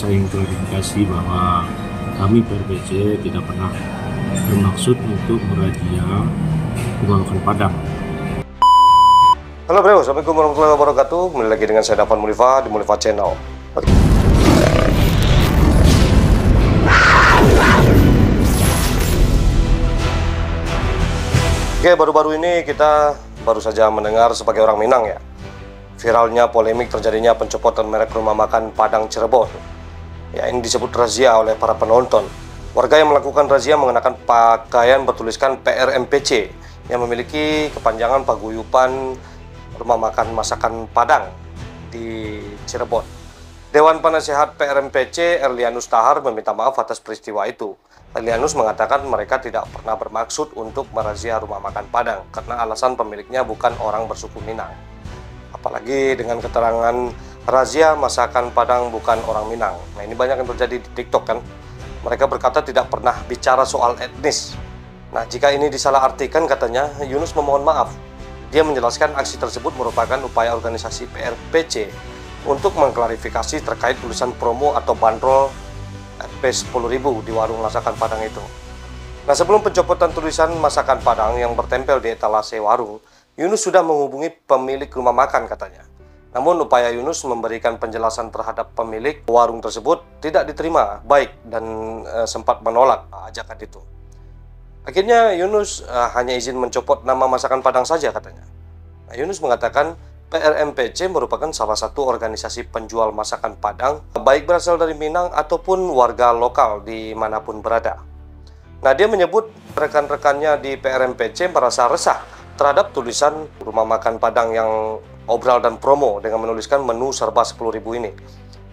saya ingin klarifikasi bahwa kami PRPC tidak pernah bermaksud untuk merazia rumah makan Padang. Halo bro, assalamualaikum warahmatullahi wabarakatuh. Kembali lagi dengan saya Dafan Mulifa di Mulifa Channel. Oke, baru-baru ini kita baru saja mendengar sebagai orang Minang ya, viralnya polemik terjadinya pencopotan merek rumah makan Padang Cirebon. Ya, ini disebut razia oleh para penonton. Warga yang melakukan razia mengenakan pakaian bertuliskan PRMPC yang memiliki kepanjangan paguyuban rumah makan masakan Padang di Cirebon. Dewan Penasehat PRMPC Erlianus Tahar meminta maaf atas peristiwa itu. Erlianus mengatakan mereka tidak pernah bermaksud untuk merazia rumah makan Padang karena alasan pemiliknya bukan orang bersuku Minang. Apalagi dengan keterangan razia masakan Padang bukan orang Minang. Nah, ini banyak yang terjadi di TikTok kan. Mereka berkata tidak pernah bicara soal etnis. Nah, jika ini disalahartikan katanya, Yunus memohon maaf. Dia menjelaskan aksi tersebut merupakan upaya organisasi PRPC untuk mengklarifikasi terkait tulisan promo atau bandrol Rp 10.000 di warung masakan Padang itu. Nah, sebelum pencopotan tulisan masakan Padang yang bertempel di etalase warung, Yunus sudah menghubungi pemilik rumah makan katanya. Namun upaya Yunus memberikan penjelasan terhadap pemilik warung tersebut tidak diterima baik dan sempat menolak ajakan itu. Akhirnya Yunus hanya izin mencopot nama masakan Padang saja katanya. Nah, Yunus mengatakan PRMPC merupakan salah satu organisasi penjual masakan Padang, baik berasal dari Minang ataupun warga lokal dimanapun berada. Nah, dia menyebut rekan-rekannya di PRMPC merasa resah terhadap tulisan rumah makan Padang yang obral dan promo dengan menuliskan menu serba 10.000 ini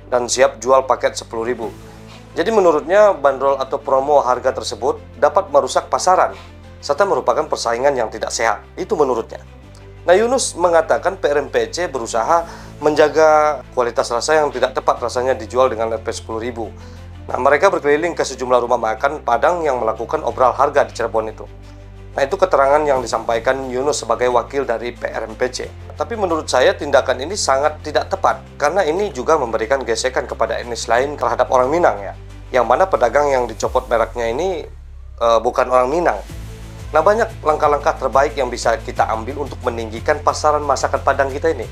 dan siap jual paket 10.000. Jadi menurutnya bandrol atau promo harga tersebut dapat merusak pasaran serta merupakan persaingan yang tidak sehat. Itu menurutnya. Nah, Yunus mengatakan PRMPC berusaha menjaga kualitas rasa yang tidak tepat rasanya dijual dengan Rp 10.000. Nah, mereka berkeliling ke sejumlah rumah makan Padang yang melakukan obral harga di Cirebon itu. Nah, itu keterangan yang disampaikan Yunus sebagai wakil dari PRMPC. Tapi menurut saya tindakan ini sangat tidak tepat karena ini juga memberikan gesekan kepada etnis lain terhadap orang Minang ya. Yang mana pedagang yang dicopot mereknya ini bukan orang Minang. Nah, banyak langkah-langkah terbaik yang bisa kita ambil untuk meninggikan pasaran masakan Padang kita ini.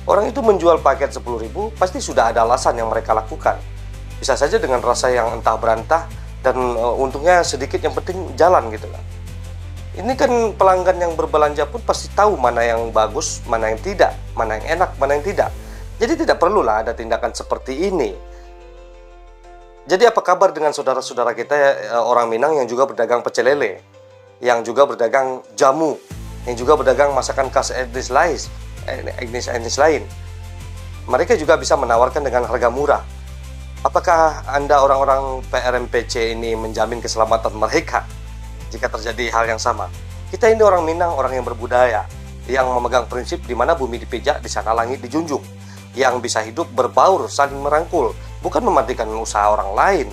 Orang itu menjual paket 10.000 pasti sudah ada alasan yang mereka lakukan. Bisa saja dengan rasa yang entah berantah dan untungnya sedikit, yang penting jalan gitu kan. Ini kan pelanggan yang berbelanja pun pasti tahu mana yang bagus, mana yang tidak, mana yang enak, mana yang tidak. Jadi tidak perlulah ada tindakan seperti ini. Jadi apa kabar dengan saudara-saudara kita orang Minang yang juga berdagang pecel lele, yang juga berdagang jamu, yang juga berdagang masakan khas etnis lain. Mereka juga bisa menawarkan dengan harga murah. Apakah Anda orang-orang PRMPC ini menjamin keselamatan mereka jika terjadi hal yang sama? Kita ini orang Minang, orang yang berbudaya, yang memegang prinsip di mana bumi dipijak, di sana langit dijunjung, yang bisa hidup berbaur, saling merangkul, bukan mematikan usaha orang lain.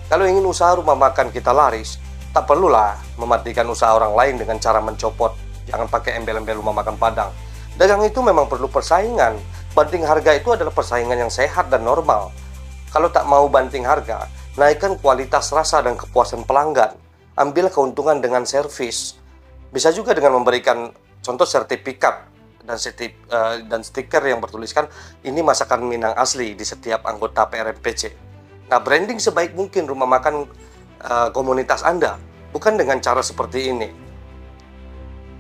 Kalau ingin usaha rumah makan kita laris, tak perlulah mematikan usaha orang lain dengan cara mencopot. Jangan pakai embel-embel rumah makan Padang. Dagang itu memang perlu persaingan. Banting harga itu adalah persaingan yang sehat dan normal. Kalau tak mau banting harga, naikkan kualitas rasa dan kepuasan pelanggan. Ambil keuntungan dengan servis. Bisa juga dengan memberikan contoh sertifikat dan stiker yang bertuliskan ini masakan Minang asli di setiap anggota PRMPC. Nah, branding sebaik mungkin rumah makan komunitas Anda, bukan dengan cara seperti ini.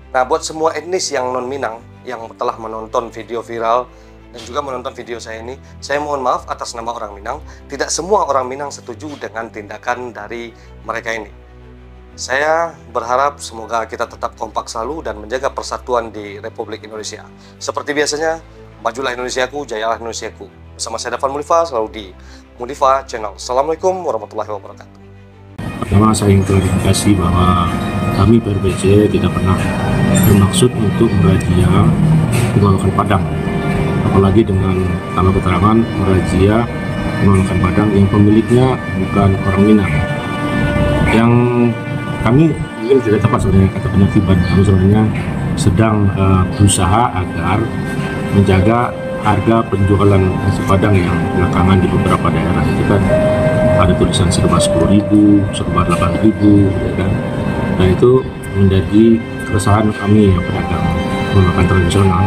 Nah, buat semua etnis yang non-Minang yang telah menonton video viral dan juga menonton video saya ini, saya mohon maaf atas nama orang Minang. Tidak semua orang Minang setuju dengan tindakan dari mereka ini. Saya berharap semoga kita tetap kompak selalu dan menjaga persatuan di Republik Indonesia. Seperti biasanya, majulah Indonesiaku, jayalah Indonesiaku. Bersama saya Dafan Mulifa, selalu di Mulifa Channel. Assalamualaikum warahmatullahi wabarakatuh. Pertama, saya ingin klarifikasi bahwa kami PRPC tidak pernah bermaksud untuk merazia rumah makan Padang. Apalagi dengan tambah keterangan merazia rumah makan Padang yang pemiliknya bukan orang Minang. Yang kami mungkin tidak tepat sebenarnya kata penertiban, kami sebenarnya sedang berusaha agar menjaga harga penjualan nasi Padang yang belakangan di beberapa daerah itu kan ada tulisan serba 10.000, serba 8.000, ya kan. Nah itu menjadi keresahan kami yang pedagang makan tradisional.